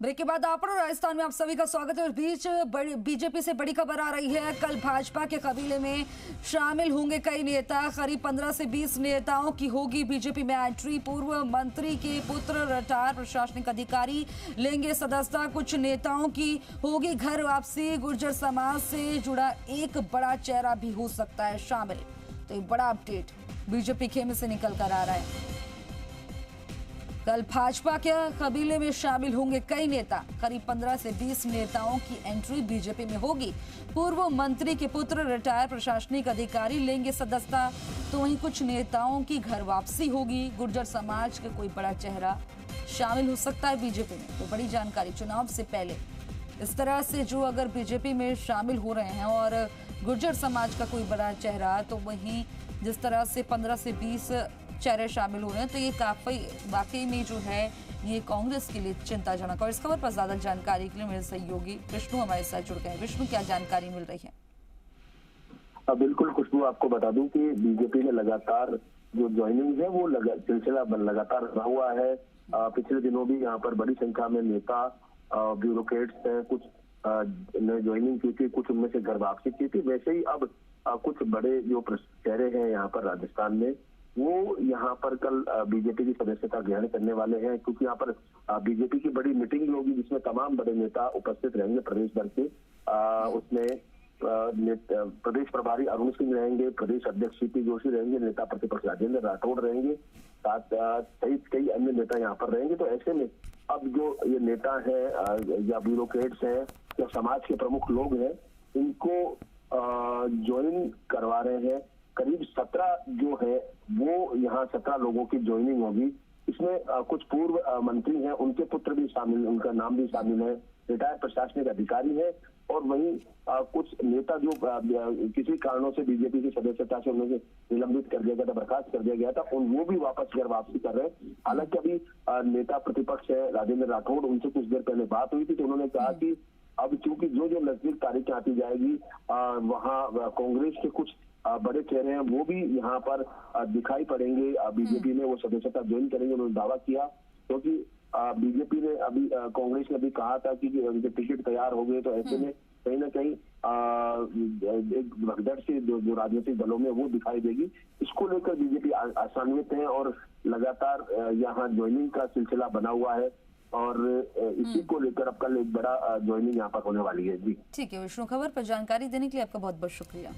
Break के बाद आप और राजस्थान में आप सभी का स्वागत है। इस बीच बीजेपी से बड़ी खबर आ रही है। कल भाजपा के कबीले में शामिल होंगे कई नेता। करीब 15 से 20 नेताओं की होगी बीजेपी में एंट्री। पूर्व मंत्री के पुत्र रिटायर्ड प्रशासनिक अधिकारी लेंगे सदस्यता। कुछ नेताओं की होगी घर वापसी। गुर्जर समाज से जुड़ा एक बड़ा चेहरा भी हो सकता है शामिल। तो एक बड़ा अपडेट बीजेपी खेमे से निकल कर आ रहा है। कल भाजपा के कबीले में शामिल होंगे कई नेता। करीब 15 से 20 नेताओं की एंट्री बीजेपी में होगी। पूर्व मंत्री के पुत्र रिटायर्ड प्रशासनिक अधिकारी लेंगे सदस्यता। तो वहीं कुछ नेताओं की घर वापसी होगी। गुर्जर समाज का कोई बड़ा चेहरा शामिल हो सकता है बीजेपी में। तो बड़ी जानकारी चुनाव से पहले इस तरह से जो अगर बीजेपी में शामिल हो रहे हैं और गुर्जर समाज का कोई बड़ा चेहरा, तो वहीं जिस तरह से 15 से 20 चेहरे शामिल हो रहे हैं, तो ये काफी वाकई में जो है ये कांग्रेस के लिए चिंताजनक। और इस खबर पर ज्यादा जानकारी के लिए मेरे सहयोगी विष्णु हमारे साथ जुड़ गए हैं। विष्णु, क्या जानकारी मिल रही है? बिल्कुल खुशबू, आपको बता दूं कि बीजेपी में लगातार जो ज्वाइनिंग है वो सिलसिला लगातार बना हुआ है। पिछले दिनों भी यहाँ पर बड़ी संख्या में नेता ब्यूरोक्रेट्स हैं, कुछ ने ज्वाइनिंग की थी, कुछ उनमें से घर वापसी की थी। वैसे ही अब कुछ बड़े जो चेहरे हैं यहाँ पर राजस्थान में, वो यहाँ पर कल बीजेपी की सदस्यता ग्रहण करने वाले हैं, क्योंकि यहाँ पर बीजेपी की बड़ी मीटिंग होगी जिसमें तमाम बड़े नेता उपस्थित रहेंगे प्रदेश भर के। उसमें प्रदेश प्रभारी अरुण सिंह रहेंगे, प्रदेश अध्यक्ष सीपी जोशी रहेंगे, नेता प्रतिपक्ष राजेंद्र राठौड़ रहेंगे, साथ सहित कई अन्य नेता यहाँ पर रहेंगे। तो ऐसे में अब जो ये नेता है या ब्यूरोक्रेट्स हैं या समाज के प्रमुख लोग हैं, इनको ज्वाइन करवा रहे हैं। करीब 17 जो है वो यहाँ 17 लोगों की ज्वाइनिंग होगी। इसमें कुछ पूर्व मंत्री हैं, उनके पुत्र भी शामिल, उनका नाम भी शामिल है, रिटायर्ड प्रशासनिक अधिकारी है, और वहीं कुछ नेता जो किसी कारणों से बीजेपी की सदस्यता से उन्हें निलंबित कर दिया गया था, बर्खास्त कर दिया गया था, वो भी वापस घर वापसी कर रहे हैं। हालांकि अभी नेता प्रतिपक्ष है राजेंद्र राठौड़, उनसे कुछ देर पहले बात हुई थी, तो उन्होंने कहा कि अब चूंकि जो नजदीक तारीखें आती जाएगी, वहाँ कांग्रेस के कुछ बड़े चेहरे हैं वो भी यहाँ पर दिखाई पड़ेंगे। बीजेपी में वो सदस्यता ज्वाइन करेंगे, उन्होंने दावा किया, क्योंकि बीजेपी ने अभी कांग्रेस ने भी कहा था कि उनके टिकट तैयार हो गए। तो ऐसे में कहीं ना कहीं एक भगदड़ से जो राजनीतिक दलों में वो दिखाई देगी। इसको लेकर बीजेपी आशान्वित है और लगातार यहाँ ज्वाइनिंग का सिलसिला बना हुआ है, और इसी को लेकर अब कल एक बड़ा ज्वाइनिंग यहाँ पर होने वाली है। जी ठीक है विष्णु, खबर पर जानकारी देने के लिए आपका बहुत बहुत शुक्रिया।